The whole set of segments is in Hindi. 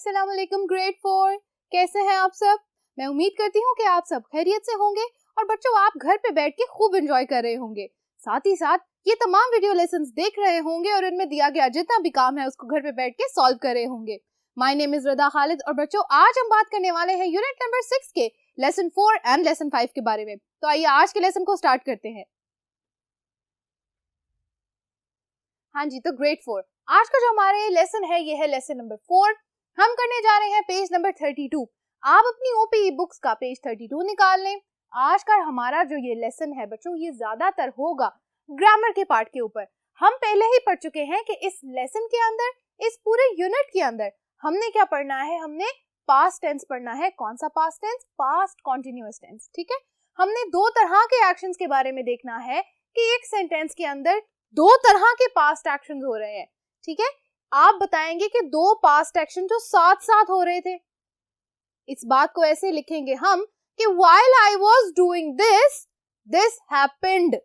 अस्सलाम वालेकुम ग्रेड 4। कैसे हैं आप सब? मैं उम्मीद करती हूँ कि आप सब खैरियत से होंगे और बच्चों आप घर पे बैठ के खूब एंजॉय कर रहे होंगे, साथ ही साथ ये तमाम वीडियो लेसन्स देख रहे होंगे और इनमें दिया गया जितना भी काम है उसको घर पे बैठ के सॉल्व कर रहे होंगे। माय नेम इज रदा खालिद और बच्चों आज हम बात करने वाले हैं यूनिट नंबर 6 के लेसन 4 एंड लेसन 5 के बारे में। तो आइए आज के लेसन को स्टार्ट करते हैं। हाँ जी, तो ग्रेड 4 आज का जो हमारे लेसन है ये है लेसन नंबर 4। हम करने जा रहे हैं पेज नंबर 32। आप अपनी ओपीई बुक्स का पेज 32 निकाल लें। आज का हमारा जो ये लेसन है बच्चों ये ज्यादातर होगा ग्रामर के पार्ट के ऊपर। हम पहले ही पढ़ चुके हैं कि इस लेसन के अंदर, इस पूरे यूनिट के अंदर हमने क्या पढ़ना है, हमने पास्ट टेंस पढ़ना है। कौन सा past tense? Past continuous tense. ठीक है, हमने दो तरह के एक्शंस के बारे में देखना है कि एक सेंटेंस के अंदर दो तरह के पास्ट एक्शंस हो रहे हैं। ठीक है, आप बताएंगे कि दो पास्ट एक्शन जो साथ साथ हो रहे थे। इस बात को ऐसे लिखेंगे हम कि while I was doing this, this happened।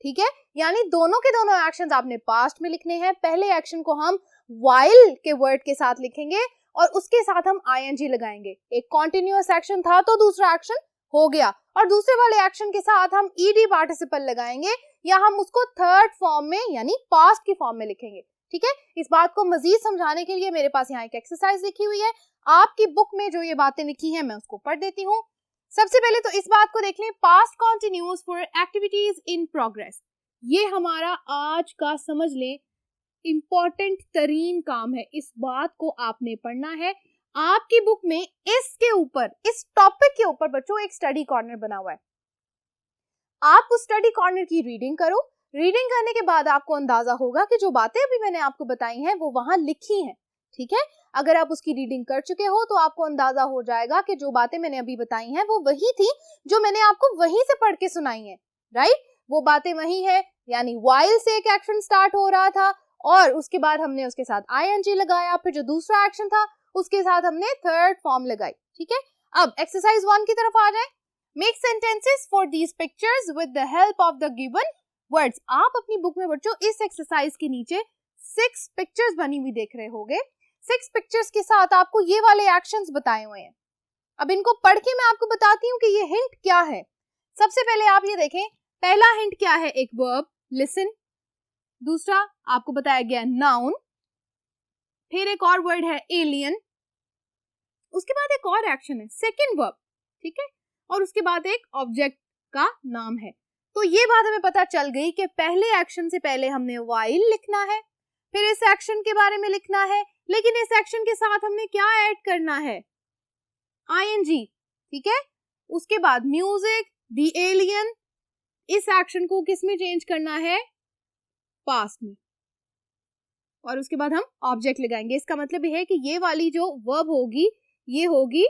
ठीक है, यानी दोनों के दोनों एक्शंस आपने पास्ट में लिखने हैं। पहले एक्शन को हम while के वर्ड के साथ लिखेंगे और उसके साथ हम ing लगाएंगे। एक कॉन्टिन्यूअस एक्शन था तो दूसरा एक्शन हो गया और दूसरे वाले एक्शन के साथ हम ed पार्टिसिपल लगाएंगे या हम उसको थर्ड फॉर्म में यानी पास्ट की फॉर्म में लिखेंगे। ठीक है, इस बात को मजीद समझाने के लिए मेरे पास यहाँ एक एक्सरसाइज लिखी हुई है। आपकी बुक में जो ये बातें लिखी हैं मैं उसको पढ़ देती हूँ। सबसे पहले तो इस बात को देख लें, past continuous for activities in progress. ये हमारा आज का समझ लें इंपॉर्टेंट तरीन काम है। इस बात को आपने पढ़ना है। आपकी बुक में इसके ऊपर, इस टॉपिक के ऊपर बच्चों एक स्टडी कॉर्नर बना हुआ है। आप उस स्टडी कॉर्नर की रीडिंग करो। रीडिंग करने के बाद आपको अंदाजा होगा कि जो बातें अभी मैंने आपको बताई हैं वो वहां लिखी हैं। ठीक है, अगर आप उसकी रीडिंग कर चुके हो तो आपको अंदाजा हो जाएगा कि जो बातें मैंने अभी बताई हैं वो वही थी जो मैंने आपको वहीं से पढ़ के सुनाई है। राइट, वो बातें वही है, यानी while से एक एक्शन स्टार्ट हो रहा था और उसके बाद हमने उसके साथ ing लगाया, फिर जो दूसरा एक्शन था उसके साथ हमने थर्ड फॉर्म लगाई। ठीक है, अब एक्सरसाइज 1 की तरफ आ जाए। Make sentences for these pictures with the help of the given words. आप अपनी बुक में बच्चों इस एक्सरसाइज के नीचे 6 पिक्चर्स बनी हुई देख रहे होंगे। 6 पिक्चर्स के साथ आपको ये वाले एक्शंस बताए हुए हैं। अब इनको पढ़ के मैं आपको बताती हूँ कि ये हिंट क्या है। सबसे पहले आप ये देखें, पहला हिंट क्या है? एक वर्ब लिसन। दूसरा आपको बताया गया नाउन, फिर एक और वर्ड है एलियन, उसके बाद एक और एक्शन है सेकंड वर्ब। ठीक है, और उसके बाद एक ऑब्जेक्ट का नाम है। तो ये बात हमें पता चल गई कि पहले एक्शन से पहले हमने while लिखना है, फिर इस एक्शन के बारे में लिखना है, लेकिन इस एक्शन के साथ हमने क्या ऐड करना है? ing। ठीक है, उसके बाद म्यूजिक, द एलियन, इस एक्शन को किस में चेंज करना है? पास्ट में, और उसके बाद हम ऑब्जेक्ट लगाएंगे। इसका मतलब ये है कि ये वाली जो वर्ब होगी ये होगी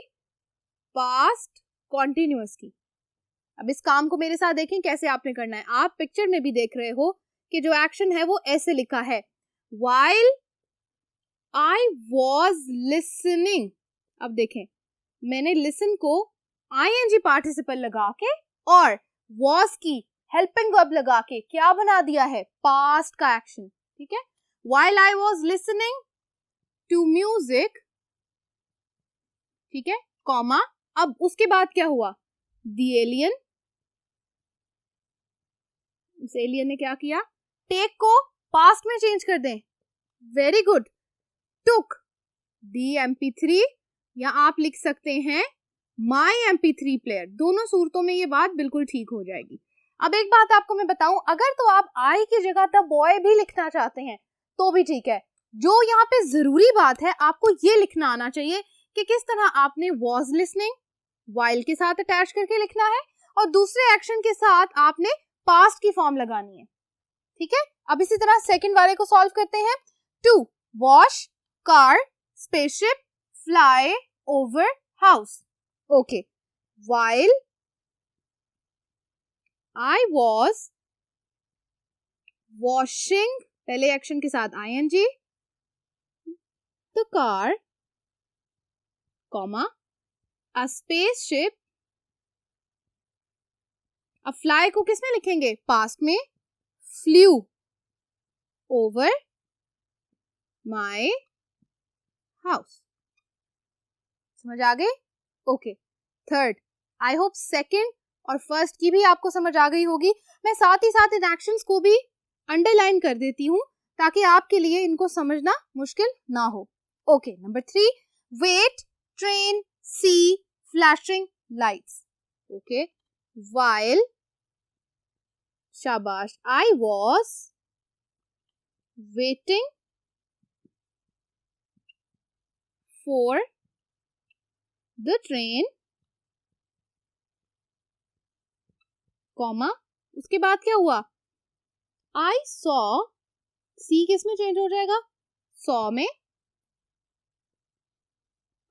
पास्ट कॉन्टिन्यूअस की। अब इस काम को मेरे साथ देखें कैसे आपने करना है। आप पिक्चर में भी देख रहे हो कि जो एक्शन है वो ऐसे लिखा है, while I was listening। अब देखें, मैंने listen को ing पार्टिसिपल लगा के और was की हेल्पिंग वर्ब लगा के क्या बना दिया है? पास्ट का एक्शन। ठीक है, while I was listening to music। ठीक है, कॉमा, अब उसके बाद क्या हुआ? The alien। उस एलियन ने क्या किया? टेक को पास्ट में चेंज कर दें। Very good. टुक दी MP3 या आप लिख सकते हैं माई MP3 प्लेयर। दोनों सूरतों में ये बात बिल्कुल ठीक हो जाएगी। अब एक बात आपको मैं बताऊं, अगर तो आप आई की जगह द बॉय भी लिखना चाहते हैं तो भी ठीक है। जो यहाँ पे जरूरी बात है आपको ये लिखना आना चाहिए कि किस तरह आपने was listening while के साथ अटैच करके लिखना है और दूसरे एक्शन के साथ आपने पास्ट की फॉर्म लगानी है। ठीक है, अब इसी तरह सेकंड वाले को सॉल्व करते हैं। To wash car spaceship fly over house. Okay, while I was washing, पहले एक्शन के साथ ing, the car, comma, a spaceship, अब फ्लाई को किस में लिखेंगे? पास्ट में, फ्लू ओवर माई हाउस। समझ आ गई? Okay. Third, I hope second और फर्स्ट की भी आपको समझ आ गई होगी। मैं साथ ही साथ इन एक्शंस को भी अंडरलाइन कर देती हूँ ताकि आपके लिए इनको समझना मुश्किल ना हो। ओके, नंबर 3, वेट, ट्रेन, सी, फ्लैशिंग लाइट्स। ओके, while, शाबाश, I was waiting for the train, comma, उसके बाद क्या हुआ? I saw, सी किस में चेंज हो जाएगा? saw में,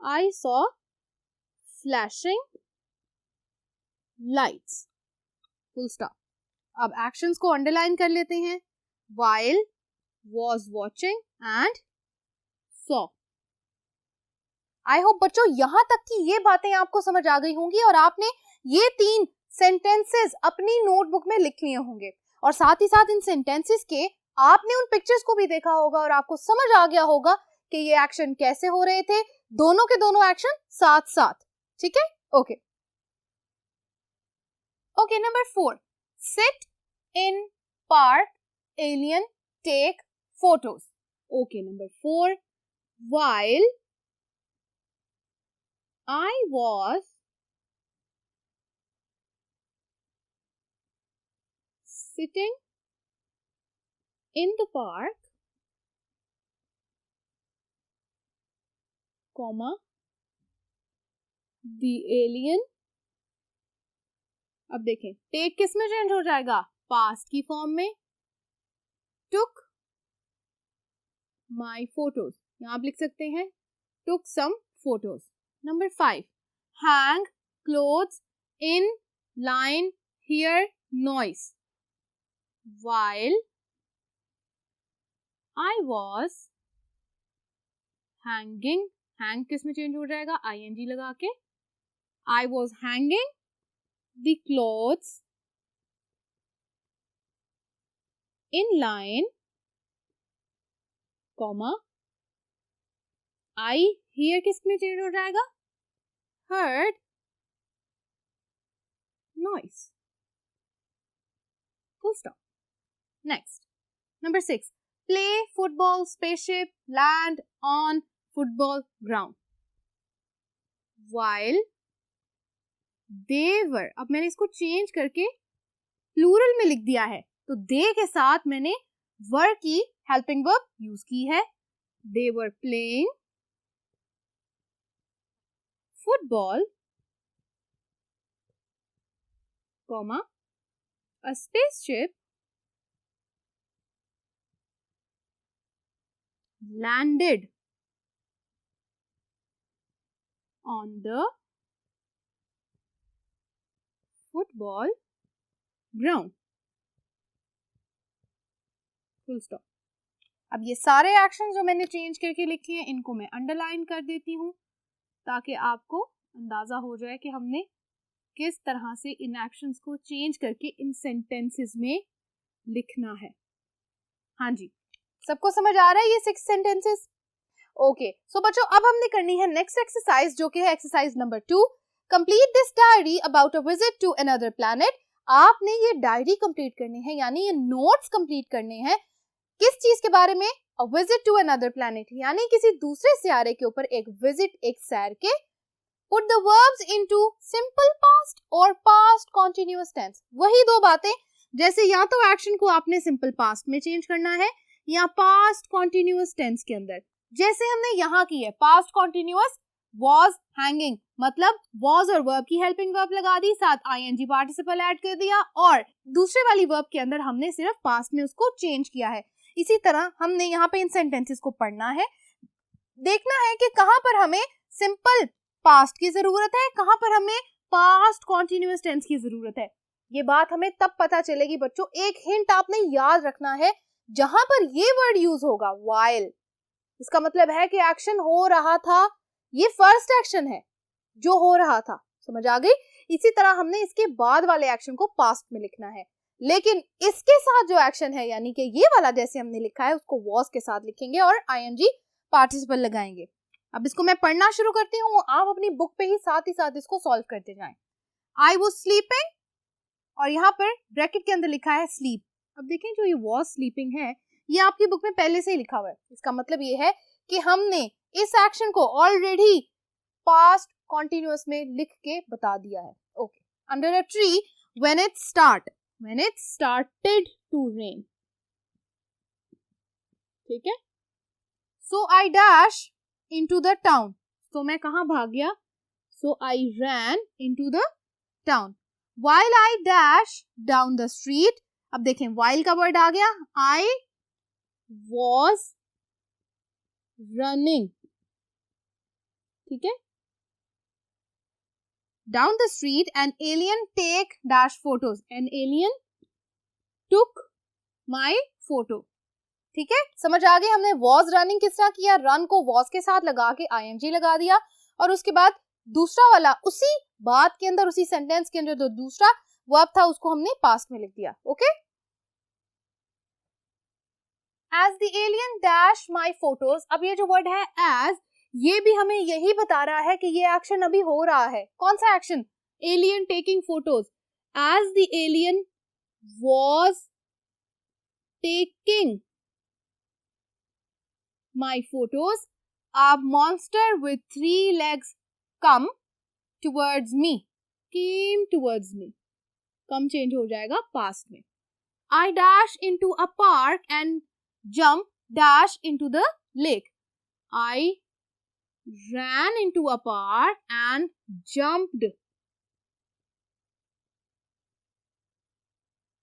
I saw flashing lights, full stop। अब एक्शंस को अंडरलाइन कर लेते हैं। while, was watching and saw। I hope बच्चों यहां तक की ये बातें आपको समझ आ गई होंगी और आपने ये 3 सेंटेंसेस अपनी नोटबुक में लिख लिए होंगे और साथ ही साथ इन सेंटेंसेस के आपने उन पिक्चर्स को भी देखा होगा और आपको समझ आ गया होगा कि ये एक्शन कैसे हो रहे थे, दोनों के दोनों एक्शन साथ साथ। ठीक है? Okay. Okay, number 4, sit in park, alien take photos. Okay, number 4, while I was sitting in the park, comma, the alien, अब देखें टेक किस में चेंज हो जाएगा? पास्ट की फॉर्म में, took my photos, यहां आप लिख सकते हैं took some photos। Number 5, hang clothes in line, hear noise, while I was hanging, hang किस में चेंज हो जाएगा? ing लगा के, I was hanging the clothes in line, comma, I here किस में चेंज हो जाएगा? heard noise, full stop। Next, number 6, play football, spaceship, land on football ground, while they were, अब मैंने इसको चेंज करके प्लूरल में लिख दिया है तो they के साथ मैंने were की हेल्पिंग वर्ब यूज की है। they were playing football, comma, a spaceship landed on the football ground, full stop। अब ये सारे एक्शन जो मैंने चेंज करके लिखे हैं इनको मैं अंडरलाइन कर देती हूँ ताकि आपको अंदाजा हो जाए कि हमने किस तरह से इन एक्शंस को चेंज करके इन सेंटेंसेस में लिखना है। हाँ जी, सबको समझ आ रहा है ये 6 सेंटेंसेस? ओके, सो बच्चों अब हमने करनी है नेक्स्ट एक्सरसाइज जो कि है exercise number 2, complete this diary about a visit to another planet. आपने ये डायरी कंप्लीट करनी है यानी ये नोट्स कंप्लीट करने हैं किस चीज के बारे में? A visit to another planet, यानी किसी दूसरे सियारे के ऊपर एक विजिट, एक सैर के। Put the verbs into simple past और पास्ट कॉन्टिन्यूअस टेंस। वही दो बातें, जैसे या तो एक्शन को आपने सिंपल पास्ट में चेंज करना है या पास्ट कॉन्टिन्यूअस टेंस के अंदर, जैसे हमने यहाँ की है पास्ट कॉन्टिन्यूअस was hanging, मतलब was और verb की हेल्पिंग वर्ब लगा दी, साथ ing पार्टिसिपल ऐड कर दिया और दूसरे वाली वर्ब के अंदर हमने सिर्फ पास्ट में उसको चेंज किया है। इसी तरह हमने यहाँ पे इन सेंटेंसेस को पढ़ना है, देखना है कि कहाँ पर हमें सिंपल पास्ट की जरूरत है, कहाँ पर हमें पास्ट कॉन्टिन्यूअस टेंस की जरूरत है। ये बात हमें तब पता चलेगी बच्चों, एक हिंट आपने याद रखना है, जहां पर ये वर्ड यूज होगा while, इसका मतलब है कि एक्शन हो रहा था, ये फर्स्ट एक्शन है जो हो रहा था, समझ आ गई? इसी तरह हमने इसके बाद वाले एक्शन को पास्ट में लिखना है, लेकिन इसके साथ जो एक्शन है यानी कि ये वाला जैसे हमने लिखा है उसको was के साथ लिखेंगे और ing पार्टिसिपल लगाएंगे। अब इसको मैं पढ़ना शुरू करती हूँ, आप अपनी बुक पे ही साथ इसको सॉल्व करते जाएं। आई वॉज स्लीपिंग, और यहाँ पर ब्रैकेट के अंदर लिखा है स्लीप। अब देखें जो ये वॉज स्लीपिंग है ये आपकी बुक में पहले से ही लिखा हुआ है। इसका मतलब ये है कि हमने इस एक्शन को ऑलरेडी पास्ट कॉन्टिन्यूअस में लिख के बता दिया है। Okay, under a tree when it started to rain. ठीक है, so I dash into the town, तो मैं कहां भाग गया, so I ran into the town. while I dash down the street, अब देखें while का वर्ड आ गया, I was running, ठीक है, down the street an alien take dash photos, an alien took my photo। ठीक है, समझ आ गई। हमने was running किस तरह किया, run को was के साथ लगा के ing लगा दिया, और उसके बाद दूसरा वाला उसी बात के अंदर, उसी सेंटेंस के अंदर जो दूसरा वर्ब था उसको हमने पास्ट में लिख दिया। Okay, as the alien dash my photos. अब ये जो वर्ड है एज, ये भी हमें यही बता रहा है कि ये एक्शन अभी हो रहा है। कौन सा action, alien taking photos. As the alien was taking my photos, a monster with 3 legs come towards me, came towards me, come change हो जाएगा past में। I dash into a park and jump dash into the lake, I ran into a park and jumped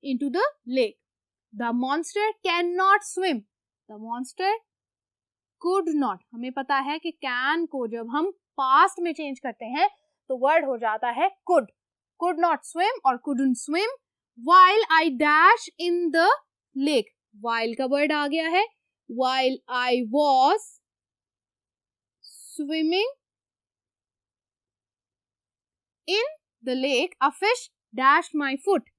into the lake, the monster cannot swim, the monster could not। हमें पता है कि can को जब हम past में चेंज करते हैं तो वर्ड हो जाता है could not swim और couldn't swim। while I dash in the lake, while का वर्ड आ गया है, while I was swimming in the lake a fish dashed my foot,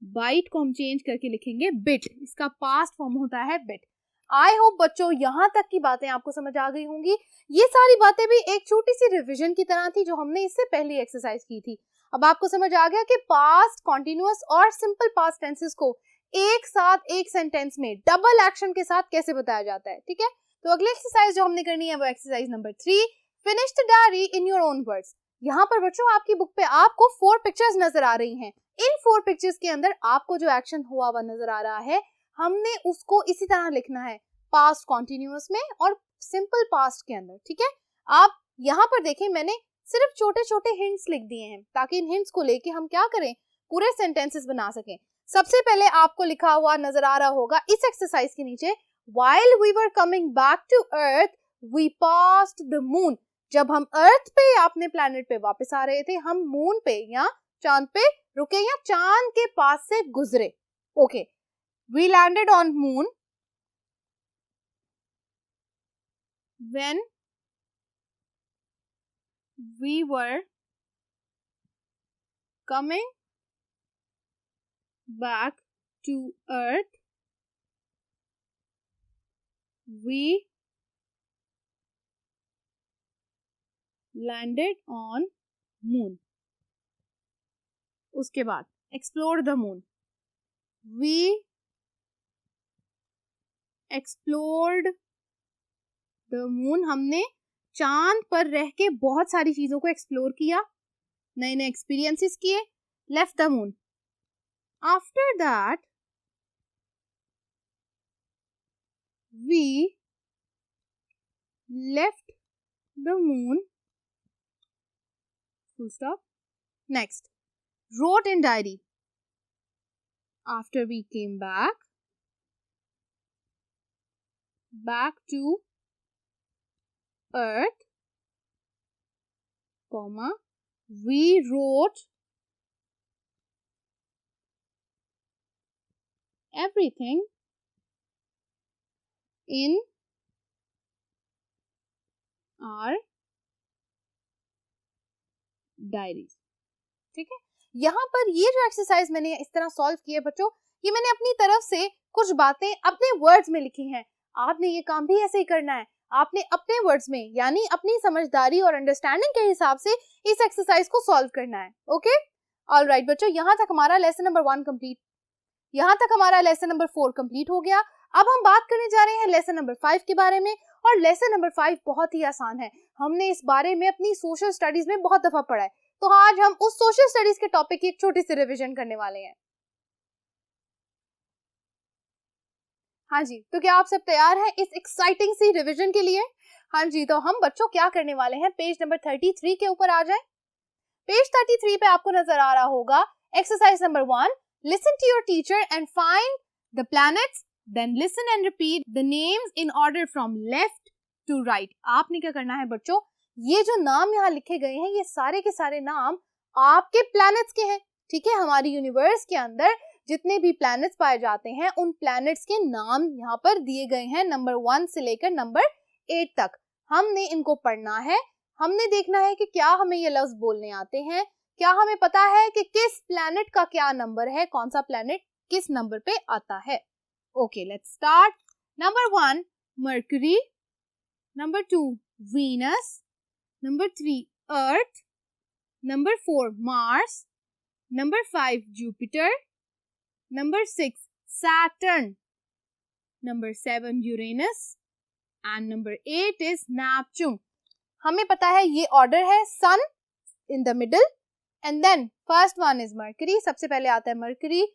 bite को हम चेंज करके लिखेंगे bit, इसका past फॉर्म होता है bit। आई होप बच्चों यहाँ तक की बातें आपको समझ आ गई होंगी। ये सारी बातें भी एक छोटी सी रिवीजन की तरह थी जो हमने इससे पहले एक्सरसाइज की थी। अब आपको समझ आ गया कि पास्ट, कॉन्टिन्यूअस और सिंपल पास्ट टेंसेस को एक साथ एक सेंटेंस में डबल एक्शन के साथ कैसे बताया जाता है। ठीक है, तो अगली एक्सरसाइज जो हमने करनी है वो exercise number 3, finish the diary in your own words. यहाँ पर बच्चों आपकी बुक पे आपको 4 पिक्चर्स नजर आ रही हैं। इन 4 पिक्चर्स के अंदर आपको जो एक्शन हुआ हुआ नजर आ रहा है हमने उसको इसी तरह लिखना है, पास्ट कॉन्टिन्यूअस में और सिंपल पास्ट के अंदर। ठीक है, आप यहाँ पर देखें मैंने सिर्फ छोटे छोटे हिंट्स लिख दिए हैं ताकि इन हिंट्स को लेके हम क्या करें, पूरे सेंटेंसेस बना सकें। सबसे पहले आपको लिखा हुआ नजर आ रहा होगा इस एक्सरसाइज के नीचे, while we were coming back to earth we passed the moon। जब हम अर्थ पे या अपने प्लैनेट पे वापस आ रहे थे हम मून पे या चांद पे रुके या चांद के पास से गुजरे। Okay, we landed on moon when we were coming back to earth we landed on moon। उसके बाद explore the moon, we explored the moon। हमने चांद पर रह के बहुत सारी चीजों को एक्सप्लोर किया, नए नए एक्सपीरियंसेस किए। left the moon, after that we left the moon, full stop। next, wrote in diary, after we came back to earth, comma, we wrote everything in our diaries। ठीक है, यहाँ पर ये जो एक्सरसाइज मैंने इस तरह सॉल्व की है बच्चों, ये मैंने अपनी तरफ से कुछ बातें अपने वर्ड्स में लिखी हैं। आपने ये काम भी ऐसे ही करना है, आपने अपने वर्ड्स में यानी अपनी समझदारी और अंडरस्टैंडिंग के हिसाब से इस एक्सरसाइज को सॉल्व करना है। ओके, ऑलराइट बच्चों, यहाँ तक हमारा लेसन नंबर 1 कंप्लीट, यहाँ तक हमारा लेसन नंबर 4 कंप्लीट हो गया। अब हम बात करने जा रहे हैं लेसन नंबर 5 के बारे में, और लेसन नंबर 5 बहुत ही आसान है। हमने इस बारे में अपनी सोशल स्टडीज में बहुत दफा पढ़ा है, तो आज हम उस सोशल स्टडीज के टॉपिक की एक छोटी सी रिवीजन करने वाले हैं। हाँ जी, तो क्या आप सब तैयार हैं इस एक्साइटिंग सी रिवीजन के लिए? हाँ जी, तो हम बच्चों क्या करने वाले हैं, पेज नंबर 33 के ऊपर आ जाए। पेज 33 पे आपको नजर आ रहा होगा exercise number 1, listen to your teacher and find the planets, then listen and repeat the names in order from left to right. आपने क्या करना है बच्चों, ये जो नाम यहाँ लिखे गए हैं ये सारे के सारे नाम आपके प्लैनेट्स के हैं। ठीक है, हमारी यूनिवर्स के अंदर जितने भी प्लैनेट्स पाए जाते हैं उन प्लैनेट्स के नाम यहाँ पर दिए गए हैं, नंबर 1 से लेकर नंबर 8 तक। हमने इनको पढ़ना है, हमने देखना है कि क्या हमें ये लफ्ज बोलने आते हैं, क्या हमें पता है कि किस प्लैनेट का क्या नंबर है, कौन सा प्लैनेट किस नंबर पे आता है। Okay, let's start. Number 1 Mercury, number 2 Venus, number 3 Earth, number 4 Mars, number 5 Jupiter, number 6 Saturn, number 7 Uranus and number 8 is Neptune. हमें पता है ये ऑर्डर है, sun in the middle and then first one is Mercury, सबसे पहले आता है मर्करी,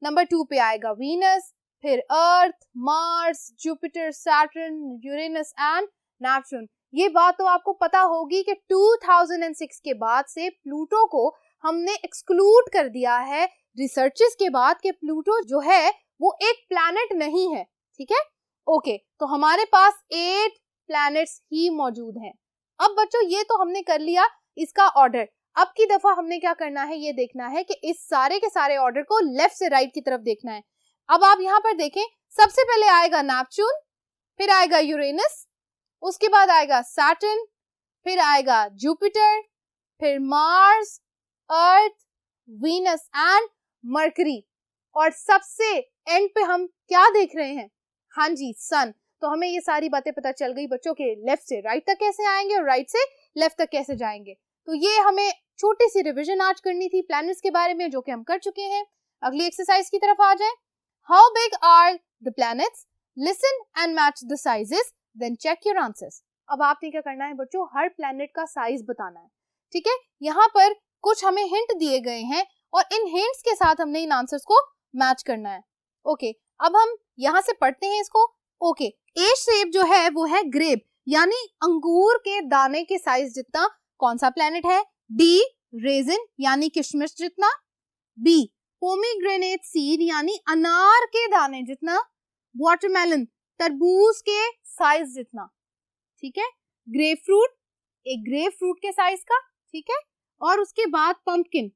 नंबर 2 पे आएगा वीनस, फिर Earth, Mars, Jupiter, Saturn, Uranus and Neptune. ये बात तो आपको पता होगी कि 2006 के बाद से प्लूटो को हमने एक्सक्लूड कर दिया है रिसर्चेस के बाद कि प्लूटो जो है वो एक प्लैनेट नहीं है। ठीक है, ओके, तो हमारे पास 8 प्लैनेट्स ही मौजूद हैं। अब बच्चों ये तो हमने कर लिया इसका ऑर्डर। अब की दफा हमने क्या करना है, ये देखना है कि इस सारे के सारे ऑर्डर को लेफ्ट से राइट की तरफ देखना है। अब आप यहाँ पर देखें, सबसे पहले आएगा नेपच्यून, फिर आएगा यूरेनस, उसके बाद आएगा सैटर्न, फिर आएगा जुपिटर, फिर Mars, earth, Venus and mercury, और सबसे एंड पे हम क्या देख रहे हैं, हाँ जी सन। तो हमें ये सारी बातें पता चल गई बच्चों के लेफ्ट से राइट तक कैसे आएंगे और राइट से लेफ्ट तक कैसे जाएंगे। तो ये हमें छोटी सी रिवीजन आज करनी थी प्लैनेट्स के बारे में, जो कि हम कर चुके हैं। अगली एक्सरसाइज की तरफ आ जाए। How big are the planets, listen and match the sizes, then check your answers. अब आपने क्या करना है बच्चों, हर प्लैनेट का साइज बताना है। ठीक है, यहाँ पर कुछ हमें हिंट दिए गए हैं और इन हिंट्स के साथ हमने इन आंसर्स को मैच करना है। ओके, अब हम यहाँ से पढ़ते हैं इसको। ओके, ए शेप जो है वो है ग्रेप, यानी अंगूर के दाने के साइज जितना कौन सा प्लैनेट है? डी रेजिन यानी किशमिश जितना, बी पोमीग्रेनेट सीड यानी अनार के दाने जितना, वाटरमेलन तरबूज के साइज जितना। ठीक है, ग्रेप फ्रूट एक ग्रेप फ्रूट के साइज का। ठीक है, और उसके बाद पंपकिन।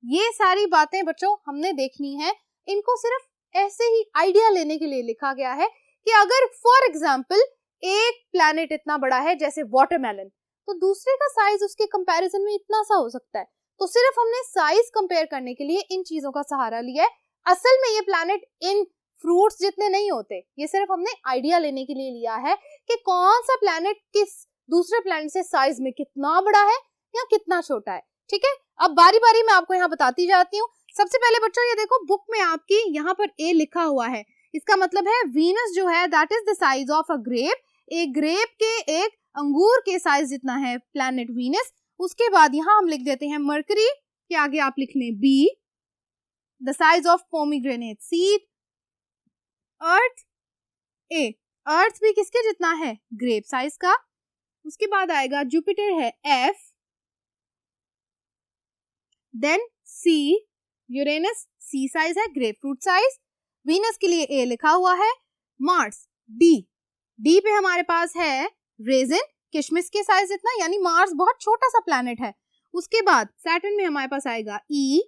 ये सारी बातें बच्चों हमने देखनी है, इनको सिर्फ ऐसे ही आइडिया लेने के लिए लिखा गया है कि अगर फॉर एग्जाम्पल एक प्लैनेट इतना बड़ा है जैसे वाटरमेलन, तो दूसरे का साइज उसके कंपैरिजन में इतना सा हो सकता है। तो सिर्फ हमने साइज कंपेयर करने के लिए इन चीजों का सहारा लिया है। असल में ये प्लैनेट इन फ्रूट्स जितने नहीं होते, ये सिर्फ हमने आइडिया लेने के लिए लिया है कि कौन सा प्लैनेट किस दूसरे प्लैनेट से साइज में कितना बड़ा है या कितना छोटा है। ठीक है, अब बारी बारी मैं आपको यहाँ बताती जाती हूँ। सबसे पहले बच्चों ये देखो, बुक में आपकी यहाँ पर ए लिखा हुआ है, इसका मतलब है वीनस जो है that is the size of a grape. एक ग्रेप के एक अंगूर के साइज जितना है प्लैनेट वीनस। उसके बाद यहाँ हम लिख देते हैं मर्करी के आगे आप लिख लें B, the size of pomegranate seed. Earth A, Earth भी किसके जितना है? ग्रेप साइज का। उसके बाद आएगा जुपिटर है एफ, देन सी यूरेनस सी साइज है, ग्रेप फ्रूट साइज। वीनस के लिए ए लिखा हुआ है। मार्स डी, डी पे हमारे पास है रेजिन किशमिश के साइज जितना, यानी मार्स बहुत छोटा सा प्लैनेट है। उसके बाद सैटर्न में हमारे पास आएगा ई,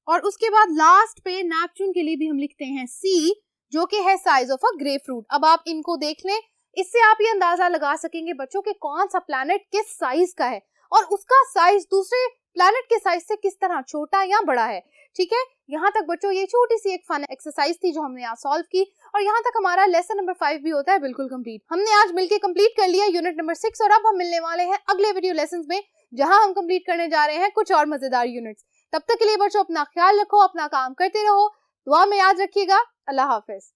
और उसके बाद लास्ट पे नेपच्यून के लिए भी हम लिखते हैं सी, जो कि है size of a grep fruit. अब आप इनको देख लें, इससे आप ये अंदाजा लगा सकेंगे बच्चों के कौन सा प्लैनेट किस साइज का है और उसका साइज दूसरे प्लैनेट के साइज से किस तरह छोटा या बड़ा है। ठीक है, यहाँ तक बच्चों ये छोटी सी एक फन एक्सरसाइज थी जो हमने आज सॉल्व की, और यहाँ तक हमारा लेसन नंबर 5 भी होता है बिल्कुल कंप्लीट। हमने आज मिलके कंप्लीट कर लिया यूनिट नंबर 6, और अब हम मिलने वाले हैं अगले वीडियो लेसन में, जहां हम कंप्लीट करने जा रहे हैं कुछ और मजेदार यूनिट्स। तब तक के लिए बच्चों अपना ख्याल रखो, अपना काम करते रहो, दुआ में याद रखिएगा। अल्लाह हाफिज।